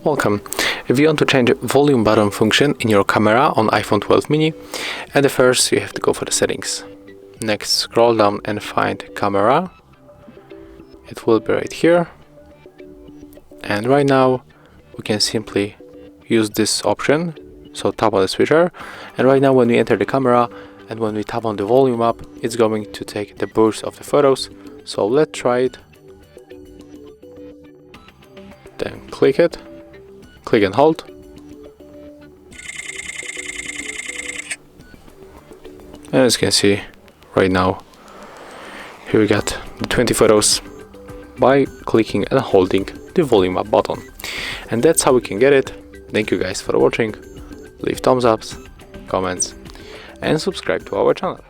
Welcome. If you want to change volume button function in your camera on iPhone 12 mini, at the first you have to go for the settings. Next, scroll down and find camera. It will be right here. And right now we can simply use this option. So tap on the switcher, and right now when we enter the camera and when we tap on the volume up, it's going to take the burst of the photos. So let's try it. Then click it. Click and hold. And as you can see right now, here we got the 20 photos by clicking and holding the volume up button. And that's how we can get it. Thank you guys for watching. Leave thumbs ups, comments, and subscribe to our channel.